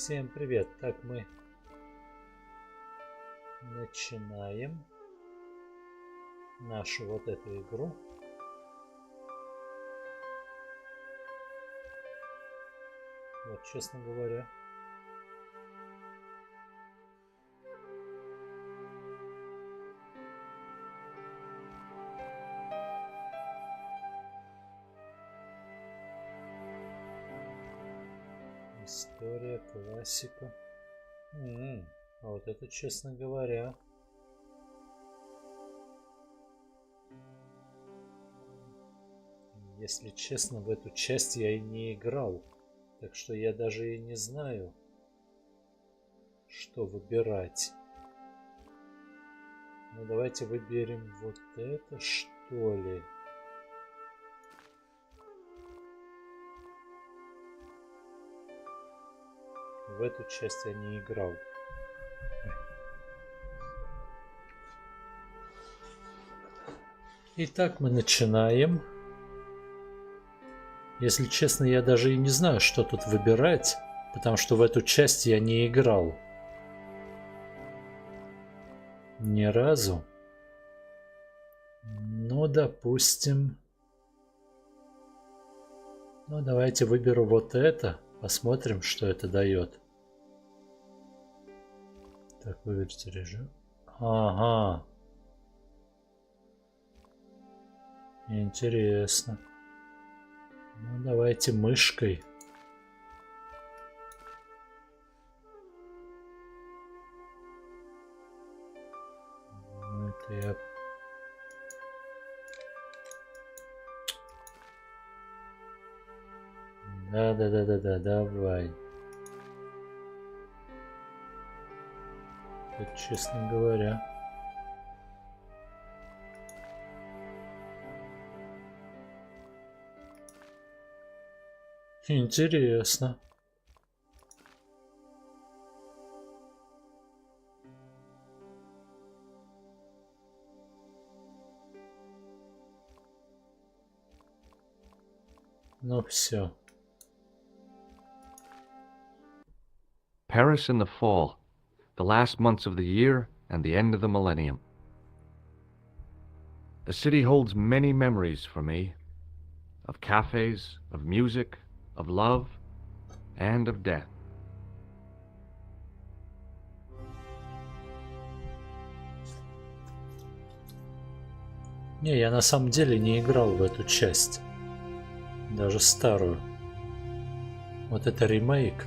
Всем привет! Так, мы начинаем нашу вот эту игру. Вот, честно говоря. История, классика. А вот это, честно говоря, если честно, в эту часть я и не играл. Так что я даже и не знаю, что выбирать. Ну, давайте выберем вот это, что ли. В эту часть я не играл. Итак, мы начинаем. Если честно, я даже и не знаю, что тут выбирать, потому что в эту часть я не играл. Ни разу. Ну, допустим. Ну, давайте выберу вот это. Посмотрим, что это дает. Так, выберите режим. Ага. Интересно. Ну, давайте мышкой. Ну, это я... Да, давай. Это, честно говоря. Интересно. Ну все. Paris in the fall, the last months of the year and the end of the millennium. The city holds many memories for me, of cafes, of music, of love, and of death. Не, я на самом деле не играл в эту часть. Даже старую. Вот это ремейк.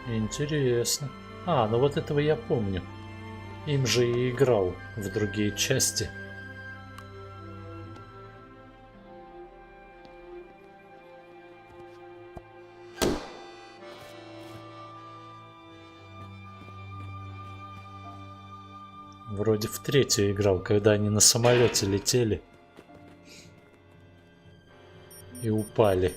Интересно. А, ну вот этого я помню. Им же и играл в другие части. Вроде в третью играл, когда они на самолете летели и упали.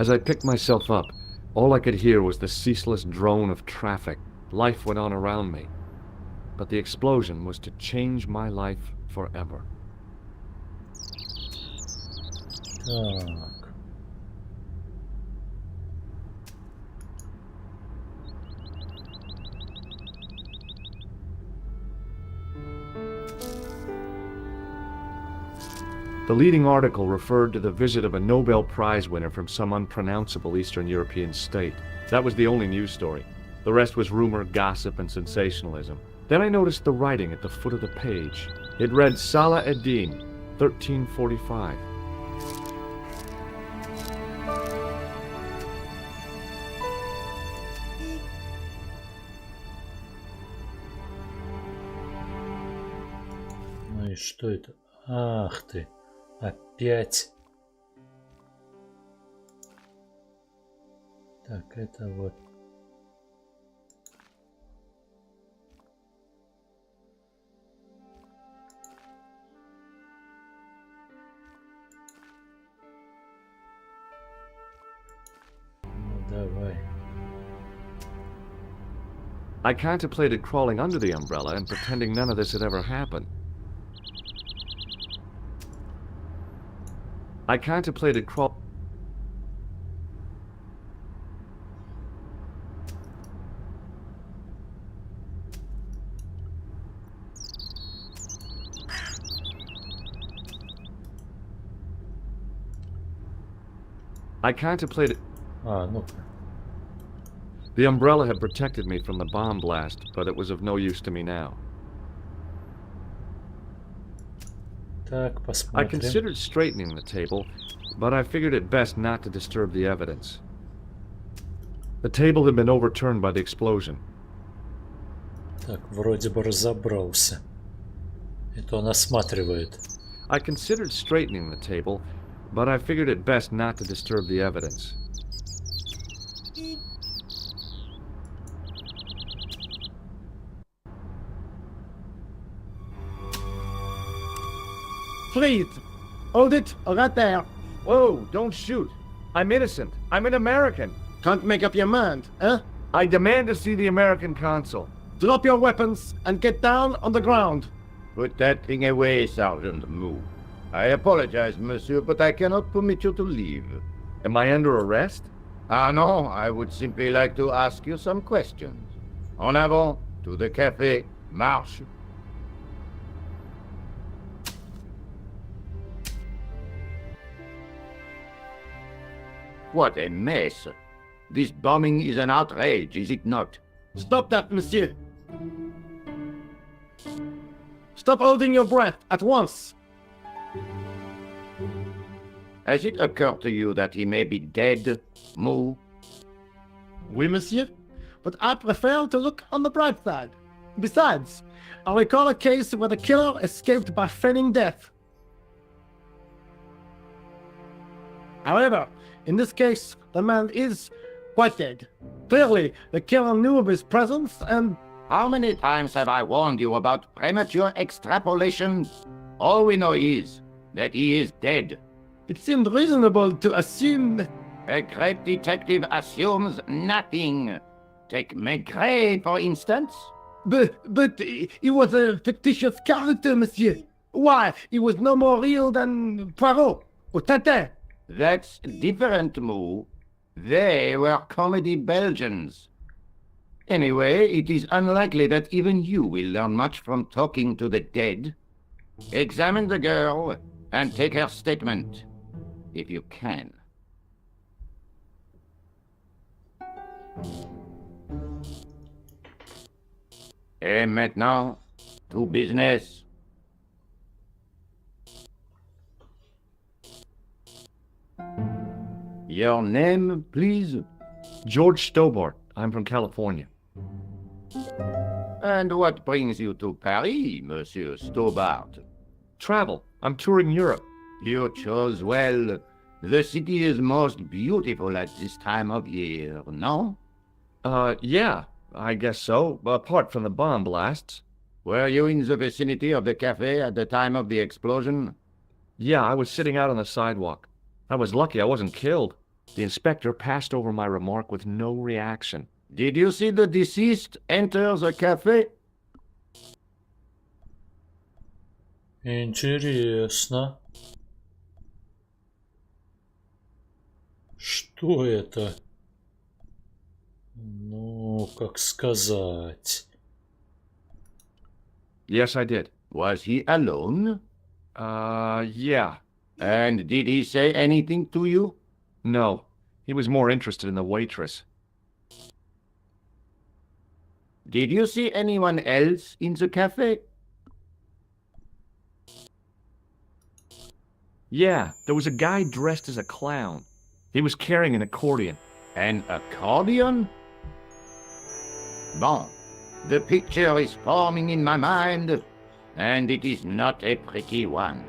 As I picked myself up, all I could hear was the ceaseless drone of traffic. Life went on around me. But the explosion was to change my life forever. Так. The leading article referred to the visit of a Nobel Prize winner from some unpronounceable Eastern European state. That was the only news story. The rest was rumor, gossip, and sensationalism. Then I noticed the writing at the foot of the page. It read Salah ad-Din, 1345. Ну и что это? Ах ты! Опять. Так, это вот. Ну давай. I contemplated crawling under the umbrella and pretending none of this had ever happened. I contemplated crawl. I contemplated. Ну-ка. The umbrella had protected me from the bomb blast, but it was of no use to me now. Так, I посмотрим. considered straightening the table, but I figured it best not to disturb the evidence. The table had been overturned by the explosion. Так, вроде бы разобрался. Это он осматривает. I considered straightening the table, but I figured it best not to disturb the evidence. Please, hold it right there. Whoa, don't shoot. I'm innocent. I'm an American. Can't make up your mind, eh? I demand to see the American consul. Drop your weapons and get down on the ground. Put that thing away, Sergeant Moo. I apologize, monsieur, but I cannot permit you to leave. Am I under arrest? Ah, no, I would simply like to ask you some questions. En avant, to the café, marche. What a mess. This bombing is an outrage, is it not? Stop that, monsieur. Stop holding your breath at once. Has it occurred to you that he may be dead, Moo? Oui, monsieur. But I prefer to look on the bright side. Besides, I recall a case where the killer escaped by feigning death. However, in this case, the man is quite dead. Clearly, the killer knew of his presence and... How many times have I warned you about premature extrapolation? All we know is that he is dead. It seemed reasonable to assume... A great detective assumes nothing. Take Maigret, for instance. But he was a fictitious character, monsieur. Why, he was no more real than Poirot or Tintin. That's different, Moo. They were comedy Belgians. Anyway, it is unlikely that even you will learn much from talking to the dead. Examine the girl and take her statement, if you can. Et maintenant, to business. Your name, please? George Stobart. I'm from California. And what brings you to Paris, Monsieur Stobart? Travel. I'm touring Europe. You chose well. The city is most beautiful at this time of year, no? Yeah, I guess so, apart from the bomb blasts. Were you in the vicinity of the cafe at the time of the explosion? Yeah, I was sitting out on the sidewalk. I was lucky I wasn't killed. The inspector passed over my remark with no reaction. Did you see the deceased enter the cafe? Интересно. Что это? Ну, как сказать. Yes, I did. Was he alone? Yeah. And did he say anything to you? No. He was more interested in the waitress. Did you see anyone else in the cafe? Yeah, there was a guy dressed as a clown. He was carrying an accordion. An accordion? Bon, the picture is forming in my mind, and it is not a pretty one.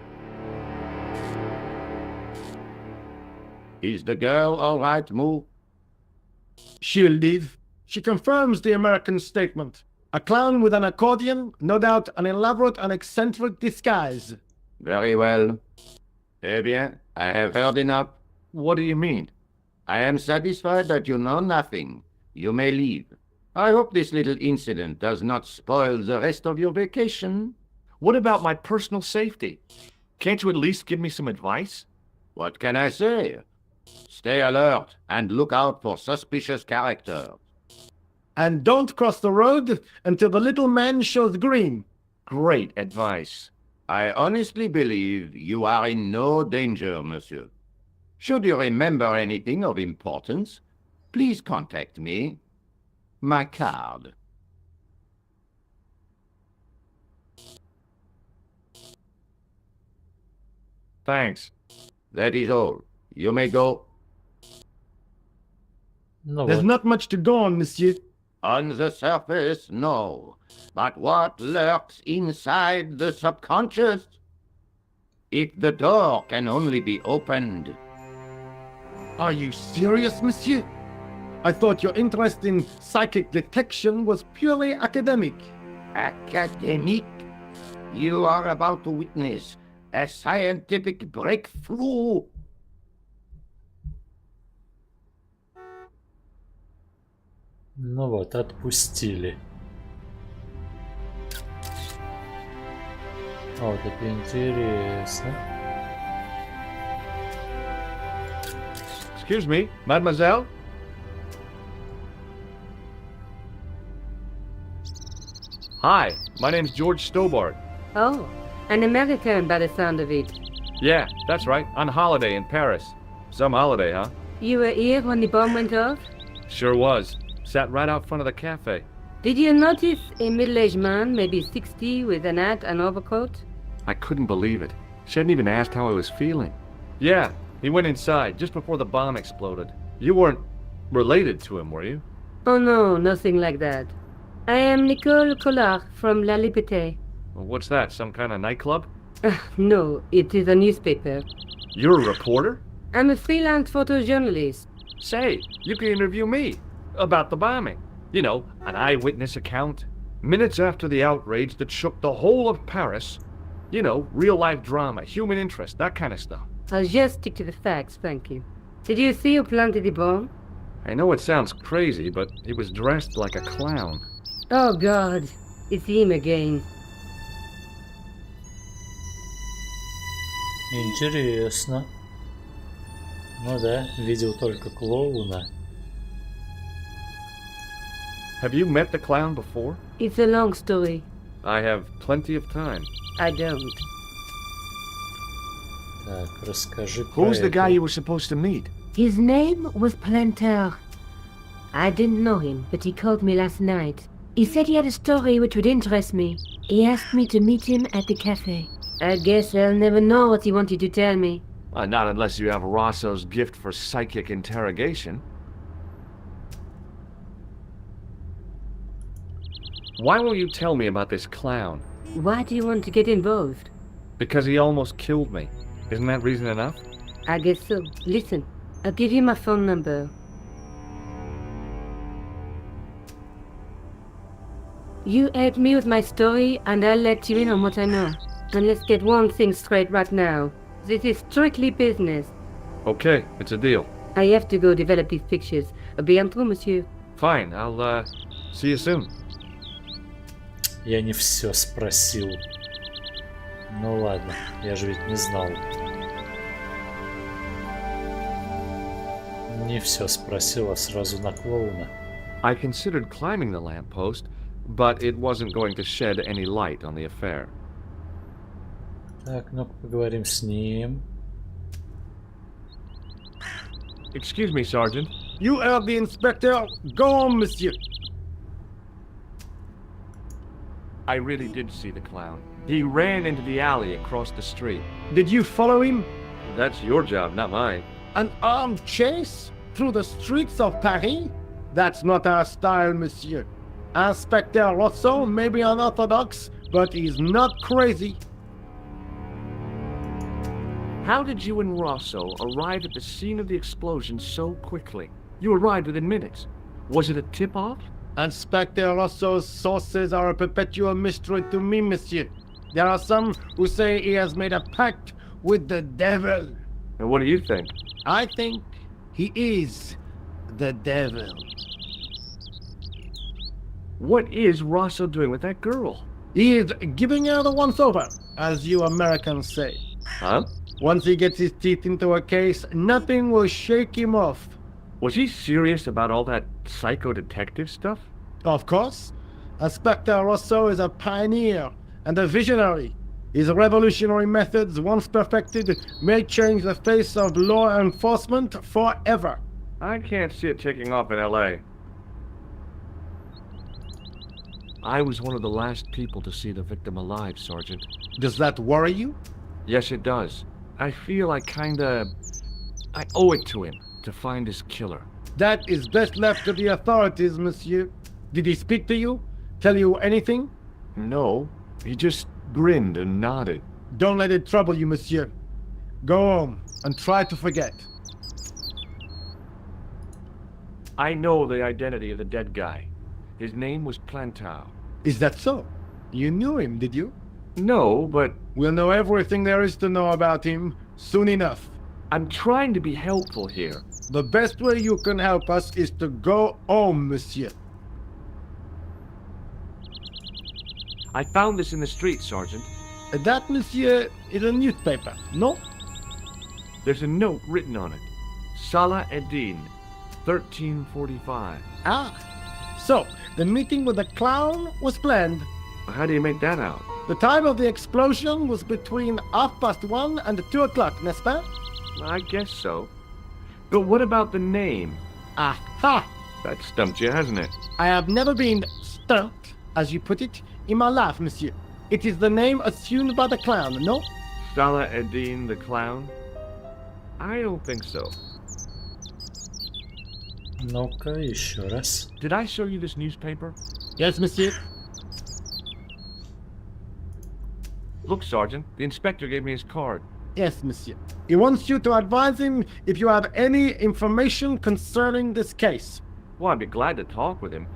Is the girl all right, Moo? She'll live. She confirms the American statement. A clown with an accordion, no doubt an elaborate and eccentric disguise. Very well. Eh bien, I have heard enough. What do you mean? I am satisfied that you know nothing. You may leave. I hope this little incident does not spoil the rest of your vacation. What about my personal safety? Can't you at least give me some advice? What can I say? Stay alert and look out for suspicious characters. And don't cross the road until the little man shows green. Great advice. I honestly believe you are in no danger, monsieur. Should you remember anything of importance, please contact me. My card. Thanks. That is all. You may go. Ну There's вот. not much to go on, monsieur. On the surface, no. But what lurks inside the subconscious? If the door can only be opened. Are you serious, monsieur? I thought your interest in psychic detection was purely academic. Academic? You are about to witness a scientific breakthrough. Ну вот, отпустили. А вот это интересно. Excuse me, mademoiselle? Hi, my name's George Stobart. Oh, an American by the sound of it. Yeah, that's right, on holiday in Paris. Some holiday, huh? You were here when the bomb went off? Sure was. Sat right out front of the cafe. Did you notice a middle-aged man, maybe 60, with an hat and overcoat? I couldn't believe it. She hadn't even asked how I was feeling. Yeah, he went inside just before the bomb exploded. You weren't related to him, were you? Oh no, nothing like that. I am Nicole Collard from La Liberté. Well, what's that, some kind of nightclub? No, it is a newspaper. You're a reporter? I'm a freelance photojournalist. Say, you can interview me about the bombing. You know, an eyewitness account. Minutes after the outrage that shook the whole of Paris. You know, real-life drama, human interest, that kind of stuff. I'll just stick to the facts, thank you. Did you see who planted the bomb? I know it sounds crazy, but he was dressed like a clown. Oh God, it's him again. Интересно. Ну да, видел только клоуна. Have you met the clown before? It's a long story. I have plenty of time. I don't. Так, расскажи про Who's the guy это. you were supposed to meet? His name was Planter. I didn't know him, but he called me last night. He said he had a story which would interest me. He asked me to meet him at the cafe. I guess I'll never know what he wanted to tell me. Not unless you have Rosso's gift for psychic interrogation. Why won't you tell me about this clown? Why do you want to get involved? Because he almost killed me. Isn't that reason enough? I guess so. Listen, I'll give you my phone number. You help me with my story and I'll let you in on what I know. And let's get one thing straight right now. This is strictly business. Okay, it's a deal. I have to go develop these pictures. À bientôt, monsieur. Fine, I'll, see you soon. Я не все спросил. Ну ладно, я же ведь не знал. Не все спросил, а сразу на клоуна. I considered climbing the lamppost, but it wasn't going to shed any light on the affair. Так, ну-ка поговорим с ним. Excuse me, Sergeant. You are the inspector. Go on, monsieur. I really did see the clown. He ran into the alley across the street. Did you follow him? That's your job, not mine. An armed chase through the streets of Paris? That's not our style, monsieur. Inspector Rousseau may be unorthodox, but he's not crazy. How did you and Rosso arrive at the scene of the explosion so quickly? You arrived within minutes. Was it a tip-off? Inspector Rousseau's sources are a perpetual mystery to me, monsieur. There are some who say he has made a pact with the devil. And what do you think? I think he is the devil. What is Rosso doing with that girl? He is giving her the once-over, as you Americans say. Huh? Once he gets his teeth into a case, nothing will shake him off. Was he serious about all that psycho-detective stuff? Of course. Inspector Rousseau is a pioneer and a visionary. His revolutionary methods, once perfected, may change the face of law enforcement forever. I can't see it taking off in L.A. I was one of the last people to see the victim alive, Sergeant. Does that worry you? Yes, it does. I feel I owe it to him to find his killer. That is best left to the authorities, monsieur. Did he speak to you? Tell you anything? No, he just grinned and nodded. Don't let it trouble you, monsieur. Go home and try to forget. I know the identity of the dead guy. His name was Plantou. Is that so? You knew him, did you? No, but We'll know everything there is to know about him soon enough. I'm trying to be helpful here. The best way you can help us is to go home, monsieur. I found this in the street, Sergeant. That, monsieur, is a newspaper, no? There's a note written on it. Salah Eddin, 1345. Ah, so the meeting with the clown was planned. How do you make that out? The time of the explosion was between 1:30 and 2 o'clock, n'est-ce pas? I guess so. But what about the name? Aha! That stumped you, hasn't it? I have never been stumped, as you put it, in my life, monsieur. It is the name assumed by the clown, no? Salah Eddin the clown? I don't think so. Ну-ка, еще раз. Did I show you this newspaper? Yes, monsieur. Look, Sergeant, the inspector gave me his card. Yes, monsieur. He wants you to advise him if you have any information concerning this case. Well, I'd be glad to talk with him,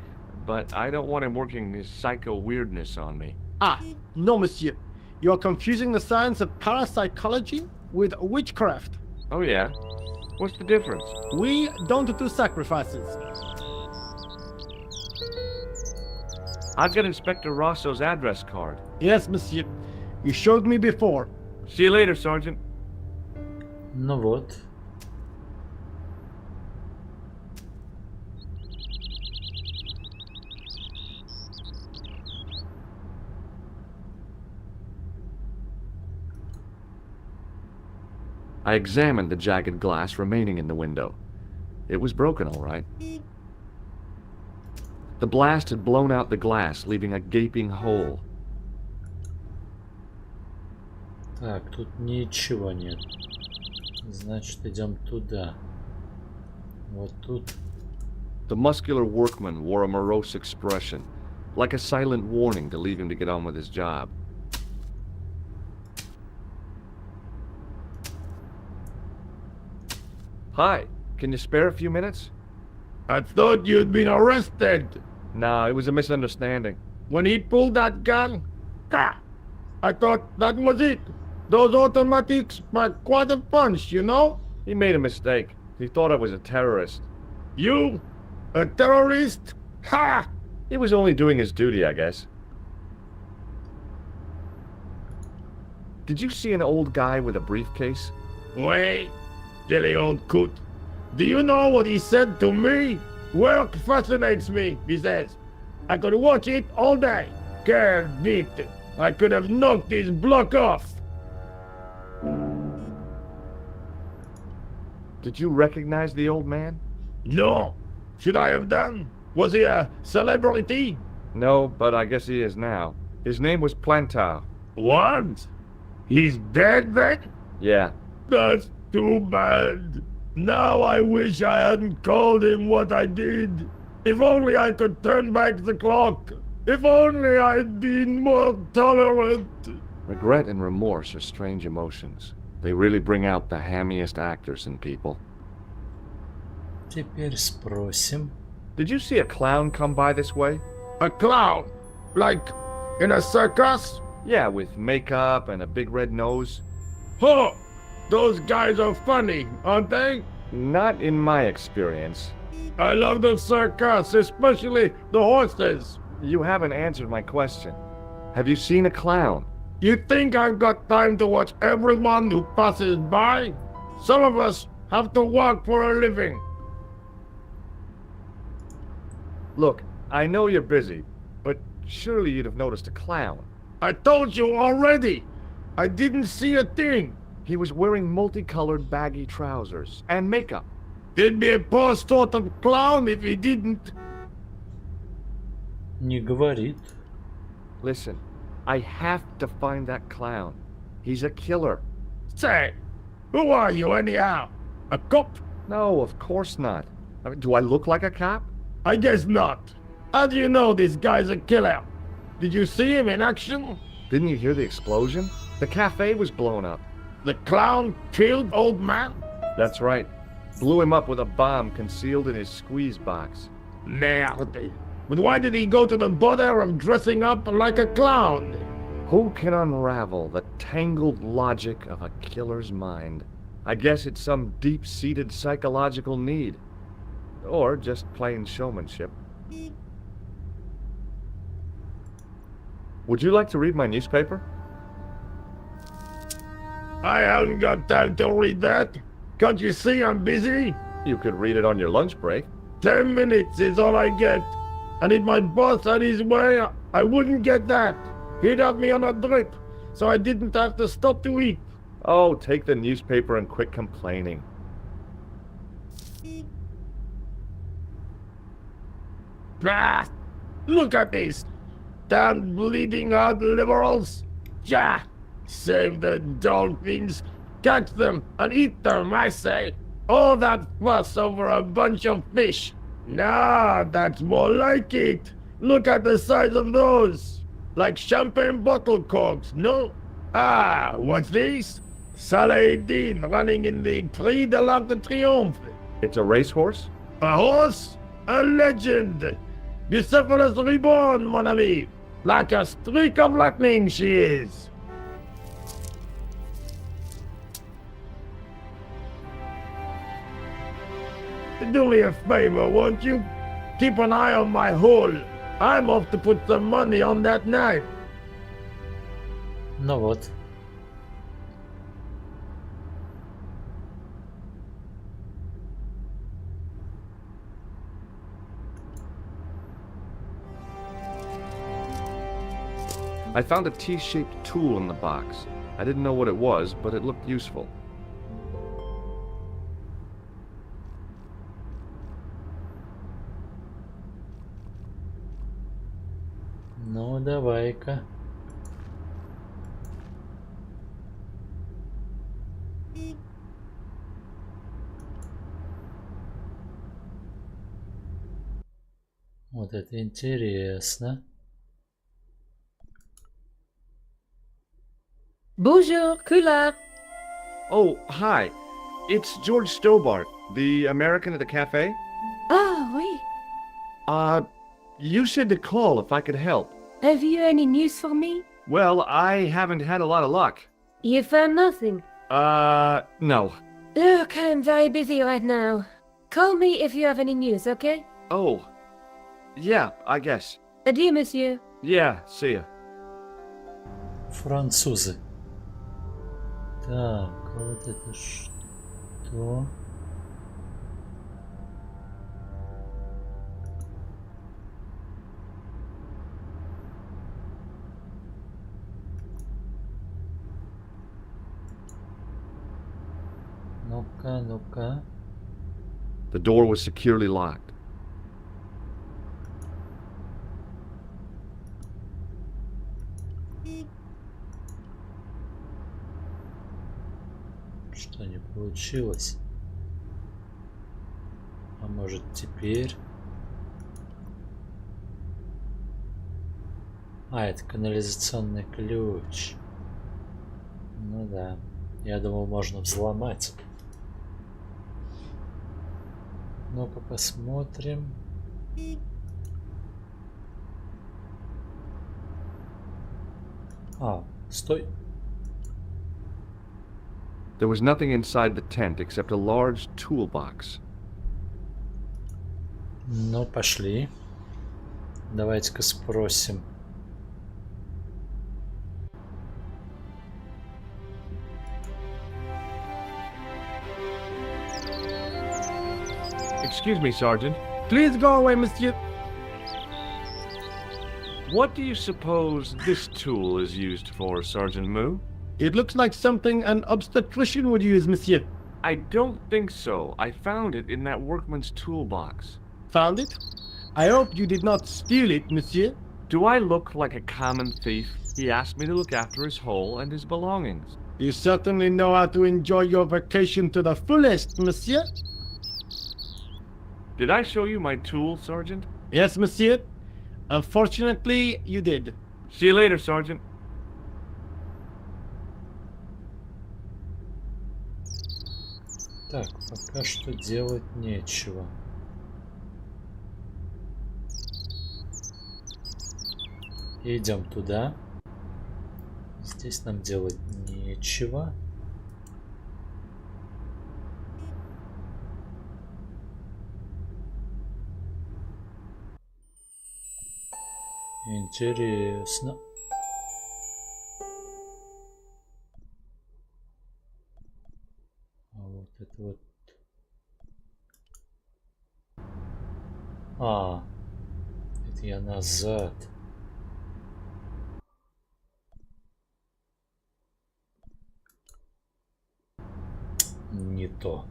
but I don't want him working his psycho weirdness on me. Ah, no, monsieur. You are confusing the science of parapsychology with witchcraft. Oh, yeah? What's the difference? We don't do sacrifices. I've got Inspector Rosso's address card. Yes, monsieur. You showed me before. See you later, Sergeant. Ну вот. I examined the jagged glass remaining in the window. It was broken, all right. The blast had blown out the glass, leaving a gaping hole. Так, тут ничего нет. Значит, идем туда. Вот тут. The muscular workman wore a morose expression, like a silent warning to leave him to get on with his job. Hi, can you spare a few minutes? I thought you'd been arrested. No, it was a misunderstanding. When he pulled that gun, I thought that was it. Those automatics pack quite a punch, you know? He made a mistake. He thought I was a terrorist. You? A terrorist? Ha! He was only doing his duty, I guess. Did you see an old guy with a briefcase? Wait, silly old coot. Do you know what he said to me? Work fascinates me, he says. I could watch it all day. Quelle vite. I could have knocked his block off. Did you recognize the old man? No. Should I have done? Was he a celebrity? No, but I guess he is now. His name was Plantar. What? He's dead then? Yeah. That's too bad. Now I wish I hadn't called him what I did. If only I could turn back the clock. If only I'd been more tolerant. Regret and remorse are strange emotions. They really bring out the hammiest actors in people. Теперь спросим. Did you see a clown come by this way? A clown? Like in a circus? Yeah, with makeup and a big red nose. Huh! Those guys are funny, aren't they? Not in my experience. I love the circus, especially the horses. You haven't answered my question. Have you seen a clown? You think I've got time to watch everyone who passes by? Some of us have to work for a living. Look, I know you're busy, but surely you'd have noticed a clown. I told you already. I didn't see a thing. He was wearing multicolored baggy trousers and makeup. He'd be a poor sort of clown if he didn't. Не говорит. Listen, I have to find that clown. He's a killer. Say, who are you anyhow? A cop? No, of course not. I mean, do I look like a cop? I guess not. How do you know this guy's a killer? Did you see him in action? Didn't you hear the explosion? The cafe was blown up. The clown killed old man? That's right. Blew him up with a bomb concealed in his squeeze box. Merde. But why did he go to the bother of dressing up like a clown? Who can unravel the tangled logic of a killer's mind? I guess it's some deep-seated psychological need. Or just plain showmanship. Would you like to read my newspaper? I haven't got time to read that. Can't you see I'm busy? You could read it on your lunch break. 10 minutes is all I get. And if my boss had his way, I wouldn't get that. He'd have me on a drip, so I didn't have to stop to eat. Oh, take the newspaper and quit complaining. Ah, look at this. Damn bleeding heart liberals. Yeah, save the dolphins. Catch them and eat them, I say. All that fuss over a bunch of fish. Nah, that's more like it. Look at the size of those. Like champagne bottle corks, no? Ah, what's this? Saladin running in the Prix de l'Arc de Triomphe. It's a racehorse? A horse? A legend. Bucephalus reborn, mon ami. Like a streak of lightning she is. Do me a favor, won't you? Keep an eye on my hole. I'm off to put some money on that knife. Ну вот. I found a T-shaped tool in the box. I didn't know what it was, but it looked useful. Ну, давай-ка. Вот это интересно. Bonjour, Kula. Oh, hi. It's George Stobart, the American at the cafe. Ah, oui. You said to call if I could help. Have you any news for me? Well, I haven't had a lot of luck. You found nothing. No. Look, I'm very busy right now. Call me if you have any news, okay? Oh. Yeah, I guess. Adieu, monsieur. Yeah, see ya. Французы. Так, а вот это что? Ну-ка, ну-ка. The door was securely locked. Что не получилось? А может теперь? А, это канализационный ключ. Ну да. Я думал, можно взломать. Ну-ка посмотрим. А, стой. There was nothing inside the tent except a large toolbox. Ну, пошли. Давайте-ка спросим. Excuse me, Sergeant. Please go away, monsieur. What do you suppose this tool is used for, Sergeant Moo? It looks like something an obstetrician would use, monsieur. I don't think so. I found it in that workman's toolbox. Found it? I hope you did not steal it, monsieur. Do I look like a common thief? He asked me to look after his hole and his belongings. You certainly know how to enjoy your vacation to the fullest, monsieur. Did I show you my tool, Sergeant? Yes, monsieur. Unfortunately, you did. See you later, Sergeant. Так, пока что делать нечего. Идем туда. Здесь нам делать нечего. Интересно. А вот это вот. А, это я назад. Не то.